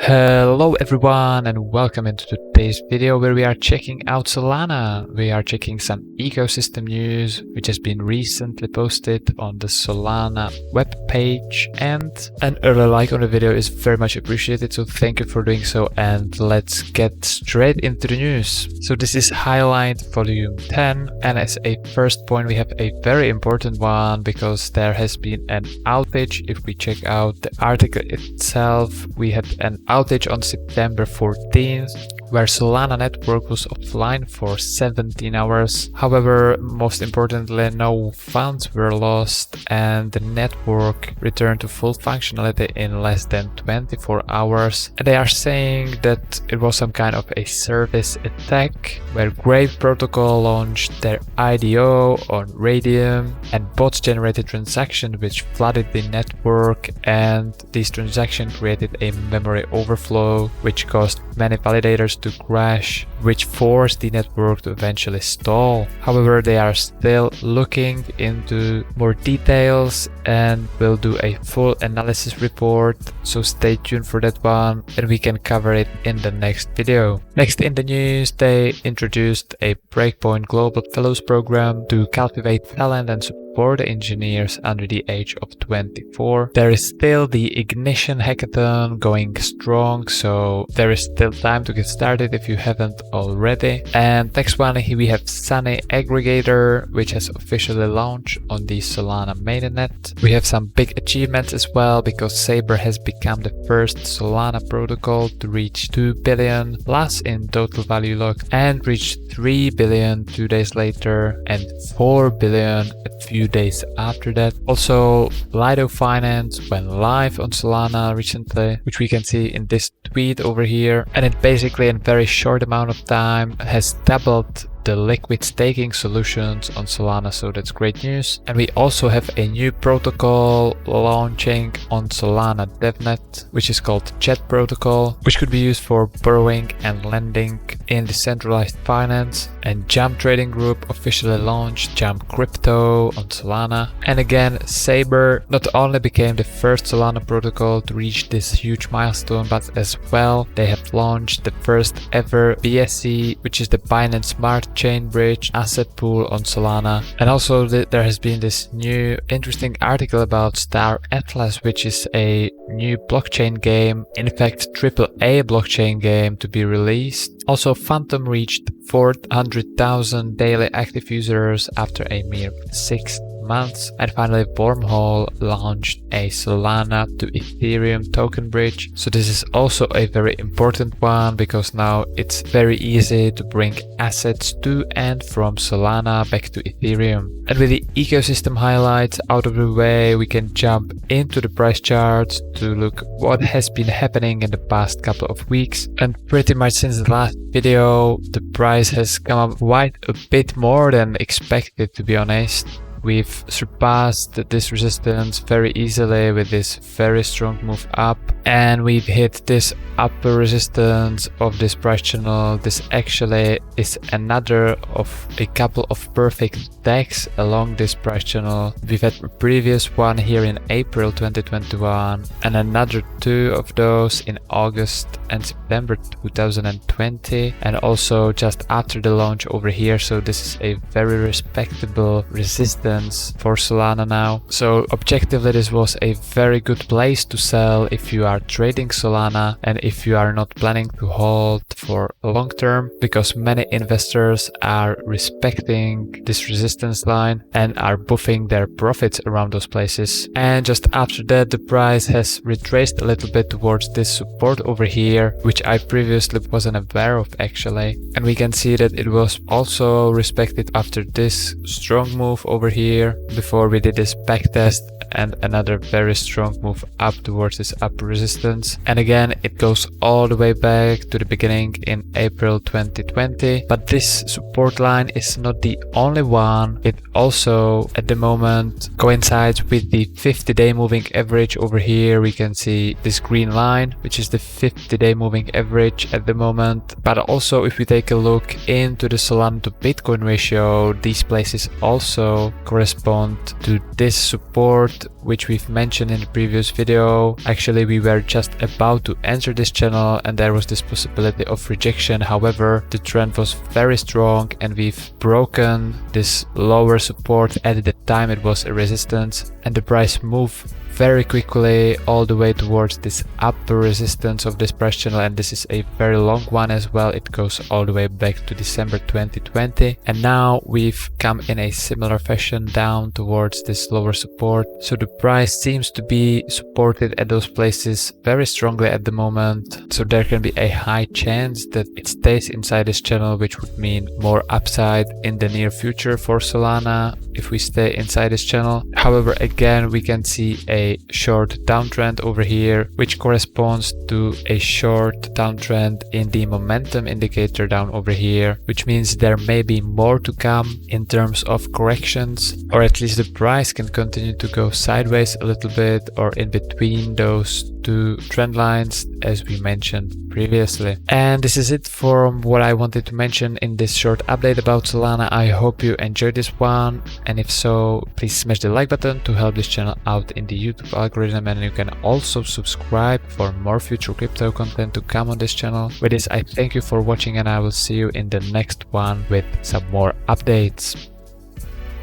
Hello everyone and welcome into today's video where we are checking out Solana. We are checking some ecosystem news which has been recently posted on the Solana web page, and an early like on the video is very much appreciated, so thank you for doing so, and let's get straight into the news. So this is Highlight volume 10, and as a first point we have a very important one because there has been an outage. If we check out the article itself, we had an outage on September 14th where Solana network was offline for 17 hours. However, most importantly, no funds were lost and the network returned to full functionality in less than 24 hours. And they are saying that it was some kind of a service attack where Grave Protocol launched their IDO on Radium, and bots generated transactions which flooded the network, and these transactions created a memory overflow which caused many validators to crash, which forced the network to eventually stall. However, they are still looking into more details and will do a full analysis report, so stay tuned for that one and we can cover it in the next video. Next in the news, they introduced a Breakpoint Global Fellows program to cultivate talent and support engineers under the age of 24. There is still the Ignition Hackathon going strong, so there is still time to get started if you haven't already. And next one, here we have Sunny Aggregator, which has officially launched on the Solana mainnet. We have some big achievements as well, because Saber has become the first Solana protocol to reach 2 billion plus in total value locked, and reached 3 billion 2 days later and 4 billion a few days after that. Also, Lido Finance went live on Solana recently, which we can see in this tweet over here, and it basically in very short amount of time has doubled the liquid staking solutions on Solana, so that's great news. And we also have a new protocol launching on Solana DevNet, which is called Chat Protocol, which could be used for borrowing and lending in decentralized finance. And Jump Trading Group officially launched Jump Crypto on Solana. And again, Saber not only became the first Solana protocol to reach this huge milestone, but as well they have launched the first ever BSC, which is the Binance Smart Chain Bridge asset pool on Solana. And also there has been this new interesting article about Star Atlas, which is a new blockchain game, in fact AAA blockchain game to be released. Also, Phantom reached 400,000 daily active users after a mere 6 months. And finally, Wormhole launched a Solana to Ethereum token bridge. So this is also a very important one because now it's very easy to bring assets to and from Solana back to Ethereum. And with the ecosystem highlights out of the way, we can jump into the price charts to look what has been happening in the past couple of weeks. And pretty much since the last video, the price has come up quite a bit more than expected, to be honest. We've surpassed this resistance very easily with this very strong move up, and we've hit this upper resistance of this price channel. This actually is another of a couple of perfect decks along this price channel. We've had a previous one here in April 2021 and another two of those in August and September 2020, and also just after the launch over here. So this is a very respectable resistance for Solana now. So objectively, this was a very good place to sell if you are trading Solana and if you are not planning to hold for long term, because many investors are respecting this resistance line and are buffing their profits around those places. And just after that, the price has retraced a little bit towards this support over here, which I previously wasn't aware of actually. And we can see that it was also respected after this strong move over here before we did this backtest and another very strong move up towards this upper resistance. And again, it goes all the way back to the beginning in April 2020. But this support line is not the only one. It also at the moment coincides with the 50-day moving average over here. We can see this green line, which is the 50-day moving average at the moment. But also if we take a look into the Solana to Bitcoin ratio, these places also correspond to this support, which we've mentioned in the previous video. Actually, we were just about to enter this channel and there was this possibility of rejection. However, the trend was very strong and we've broken this lower support. At the time it was a resistance, and the price moved very quickly all the way towards this upper resistance of this price channel, and this is a very long one as well. It goes all the way back to December 2020, and now we've come in a similar fashion down towards this lower support. So the price seems to be supported at those places very strongly at the moment, so there can be a high chance that it stays inside this channel, which would mean more upside in the near future for Solana if we stay inside this channel. However, again, we can see a short downtrend over here, which corresponds to a short downtrend in the momentum indicator down over here, which means there may be more to come in terms of corrections, or at least the price can continue to go sideways a little bit or in between those two trend lines as we mentioned previously. And this is it from what I wanted to mention in this short update about Solana. I hope you enjoyed this one, and if so, please smash the like button to help this channel out in the YouTube algorithm, and you can also subscribe for more future crypto content to come on this channel. With this, I thank you for watching and I will see you in the next one with some more updates.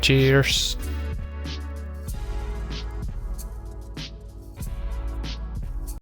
Cheers!